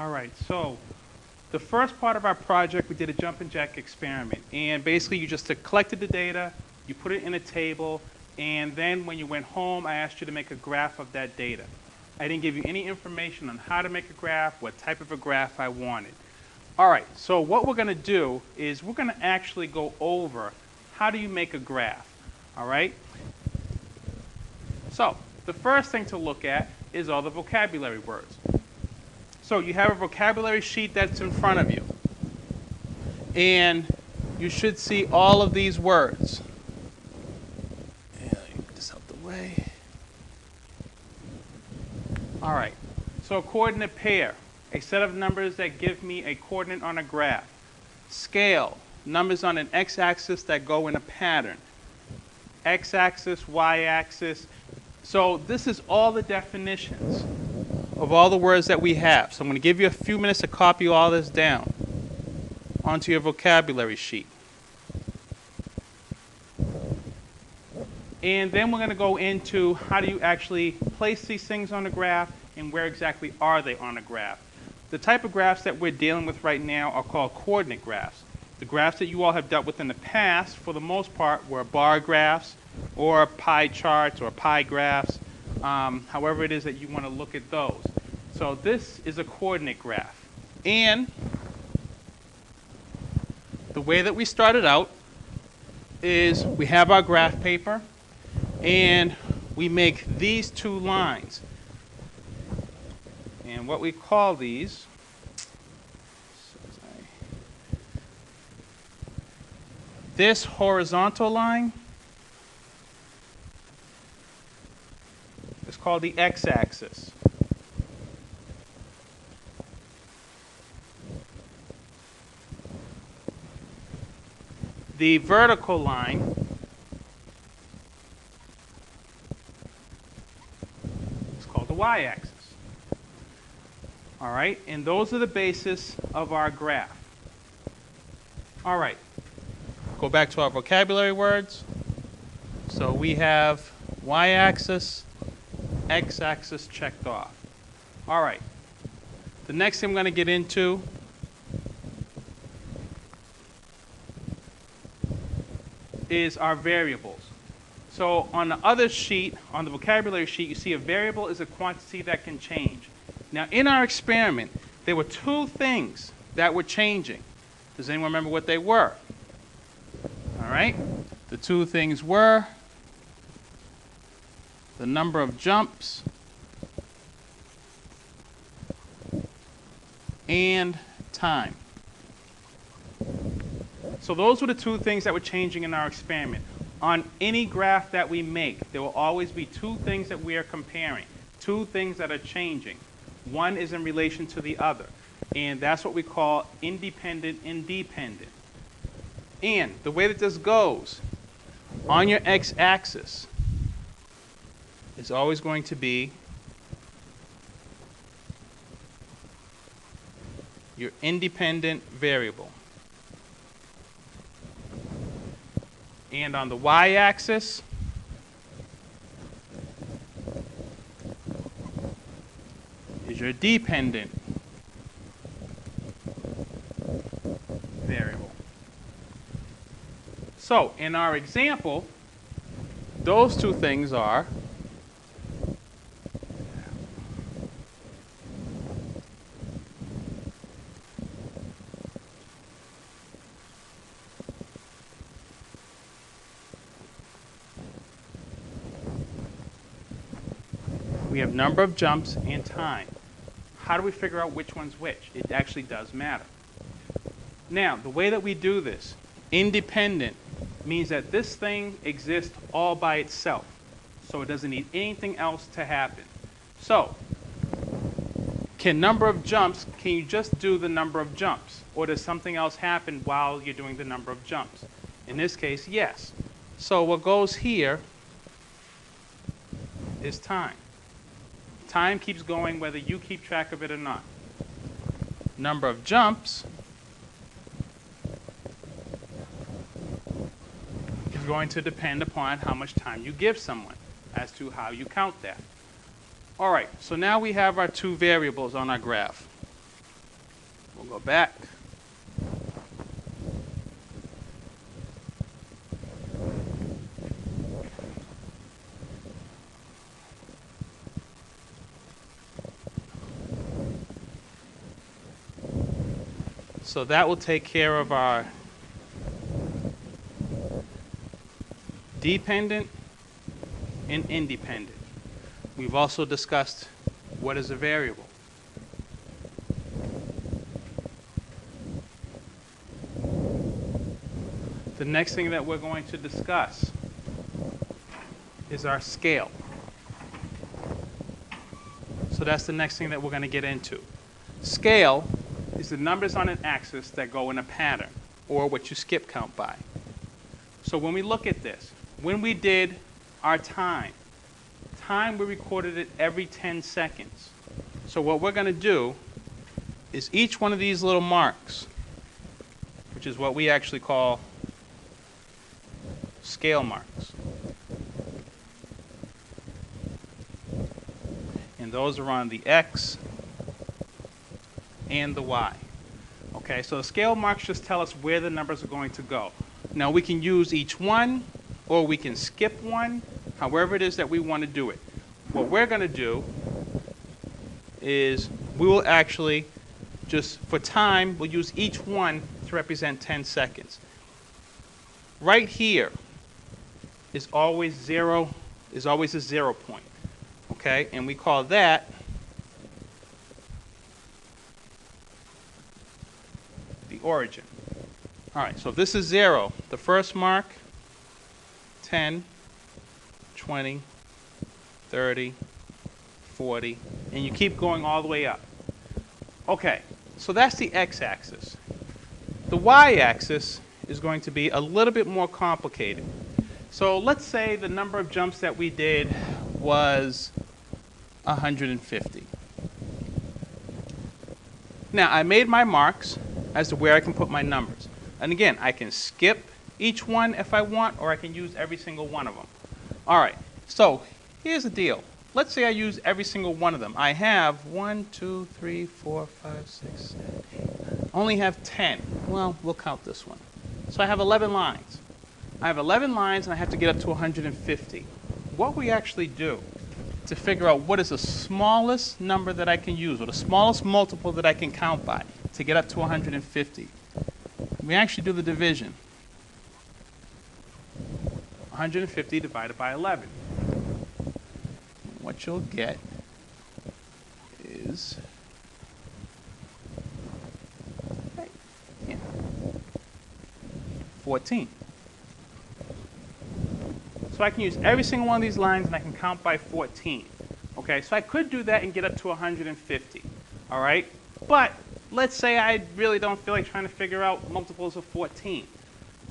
All right, so the first part of our project, we did a jump and jack experiment. And basically, you just collected the data, you put it in a table, and then when you went home, I asked you to make a graph of that data. I didn't give you any information on how to make a graph, what type of a graph I wanted. All right, so what we're going to do is we're going to actually go over how do you make a graph, all right? So the first thing to look at is all the vocabulary words. So you have a vocabulary sheet that's in front of you, and you should see all of these words. And let me get this out the way. All right, so a coordinate pair, a set of numbers that give me a coordinate on a graph. Scale, numbers on an x-axis that go in a pattern. X-axis, y-axis. So this is all the definitions of all the words that we have. So I'm going to give you a few minutes to copy all this down onto your vocabulary sheet. And then we're going to go into how do you actually place these things on the graph and where exactly are they on the graph. The type of graphs that we're dealing with right now are called coordinate graphs. The graphs that you all have dealt with in the past, for the most part, were bar graphs or pie charts or pie graphs, however it is that you want to look at those. So this is a coordinate graph. And the way that we started out is we have our graph paper, and we make these two lines. And what we call these, this horizontal line is called the x-axis. The vertical line is called the y-axis. All right, and those are the basis of our graph. All right, go back to our vocabulary words. So we have y-axis, x-axis checked off. All right, the next thing I'm going to get into is our variables. So on the other sheet, on the vocabulary sheet, you see a variable is a quantity that can change. Now in our experiment, there were two things that were changing. Does anyone remember what they were? All right, the two things were the number of jumps and time. So those were the two things that were changing in our experiment. On any graph that we make, there will always be two things that we are comparing, two things that are changing. One is in relation to the other, and that's what we call independent and dependent. And the way that this goes, on your x-axis is always going to be your independent variable. And on the y-axis, is your dependent variable. So in our example, those two things are we have number of jumps and time. How do we figure out which one's which? It actually does matter. Now, the way that we do this, independent, means that this thing exists all by itself. So it doesn't need anything else to happen. So, can you just do the number of jumps? Or does something else happen while you're doing the number of jumps? In this case, yes. So what goes here is time. Time keeps going whether you keep track of it or not. Number of jumps is going to depend upon how much time you give someone as to how you count that. All right, so now we have our two variables on our graph. We'll go back. So that will take care of our dependent and independent. We've also discussed what is a variable. The next thing that we're going to discuss is our scale. So that's the next thing that we're going to get into. Scale is the numbers on an axis that go in a pattern, or what you skip count by. So when we look at this, when we did our time, we recorded it every 10 seconds. So what we're going to do is each one of these little marks, which is what we actually call scale marks. And those are on the X and the Y. Okay, so the scale marks just tell us where the numbers are going to go. Now we can use each one, or we can skip one, however it is that we want to do it. What we're going to do is we will actually just, for time, we'll use each one to represent 10 seconds. Right here is always a 0 point. Okay, and we call that the origin. All right, so if this is 0, the first mark, 10, 20, 30, 40, and you keep going all the way up. Okay, so that's the x-axis. The y-axis is going to be a little bit more complicated. So let's say the number of jumps that we did was 150. Now, I made my marks as to where I can put my numbers. And again, I can skip each one if I want, or I can use every single one of them. All right, so here's the deal. Let's say I use every single one of them. I have 1, 2, 3, 4, 5, 6, 7, 8. I only have 10. Well, we'll count this one. So I have 11 lines. I have 11 lines, and I have to get up to 150. What we actually do to figure out what is the smallest number that I can use, or the smallest multiple that I can count by to get up to 150, we actually do the division. 150 divided by 11. What you'll get is 14. So I can use every single one of these lines, and I can count by 14. Okay, so I could do that and get up to 150. All right, but let's say I really don't feel like trying to figure out multiples of 14.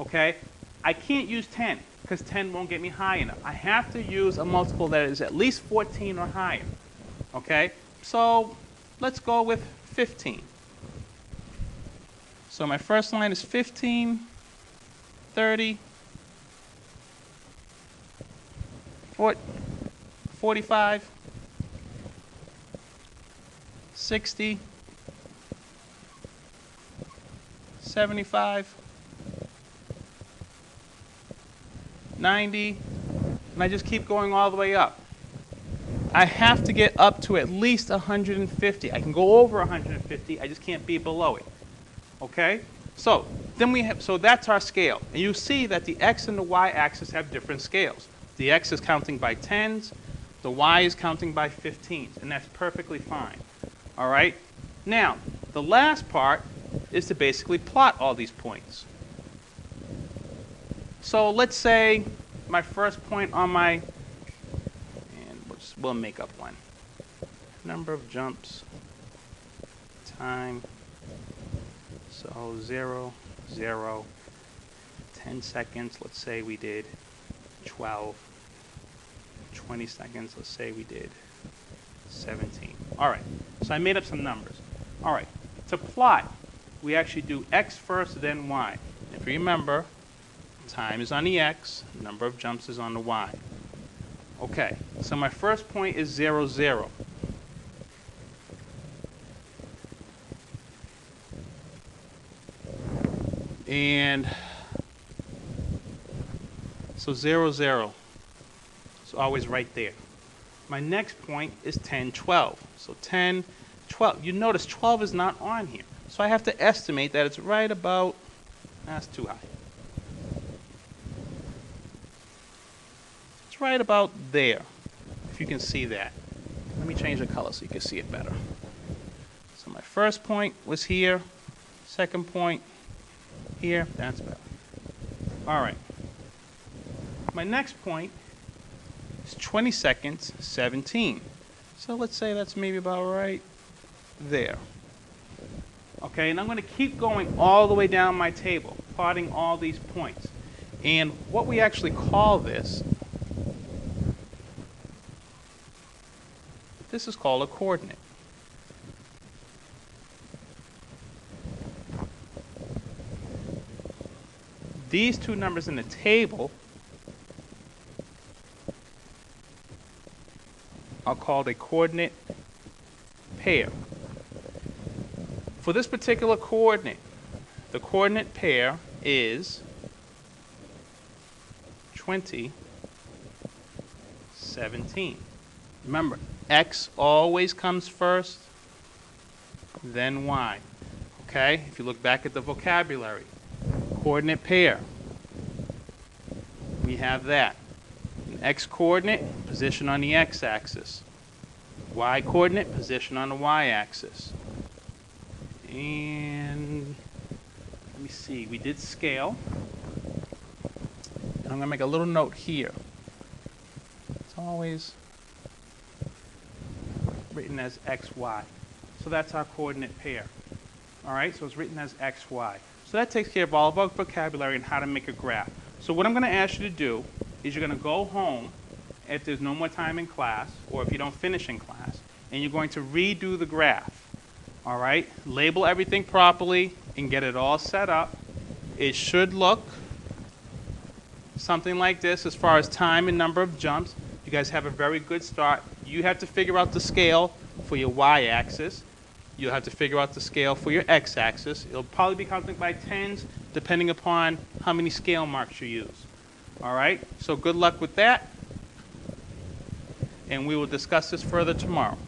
Okay, I can't use 10 because 10 won't get me high enough. I have to use a multiple that is at least 14 or higher. Okay, so let's go with 15. So my first line is 15, 30, 45, 60, 75, 90, and I just keep going all the way up. I have to get up to at least 150. I can go over 150, I just can't be below it. Okay? So then so that's our scale. And you see that the x and the y axis have different scales. The x is counting by 10s, the y is counting by 15s, and that's perfectly fine. All right? Now, the last part is to basically plot all these points. So let's say my first point on my, and we'll make up one. Number of jumps, time, so 0, 0, 10 seconds, let's say we did 12, 20 seconds, let's say we did 17. All right, so I made up some numbers. All right, to plot, we actually do x first, then y. If you remember, time is on the x, number of jumps is on the y. Okay, so my first point is 0, 0. And so 0, 0. It's always right there. My next point is 10, 12. So 10, 12. You notice 12 is not on here. So I have to estimate that it's right about, that's too high. It's right about there, if you can see that. Let me change the color so you can see it better. So my first point was here. Second point here. That's better. All right. My next point is 20 seconds, 17. So let's say that's maybe about right there. Okay, and I'm going to keep going all the way down my table, plotting all these points. And what we actually call this is called a coordinate. These two numbers in the table are called a coordinate pair. For this particular coordinate, the coordinate pair is 20, 17. Remember, x always comes first, then y. Okay? If you look back at the vocabulary, coordinate pair, we have that. An x coordinate, position on the x-axis. Y coordinate, position on the y-axis. And let me see, we did scale. And I'm going to make a little note here. It's always written as xy. So that's our coordinate pair. All right, so it's written as xy. So that takes care of all of our vocabulary and how to make a graph. So what I'm going to ask you to do is you're going to go home if there's no more time in class, or if you don't finish in class, and you're going to redo the graph. All right, label everything properly and get it all set up. It should look something like this as far as time and number of jumps. You guys have a very good start. You have to figure out the scale for your y-axis. You'll have to figure out the scale for your x-axis. It'll probably be counting by tens depending upon how many scale marks you use. All right, so good luck with that. And we will discuss this further tomorrow.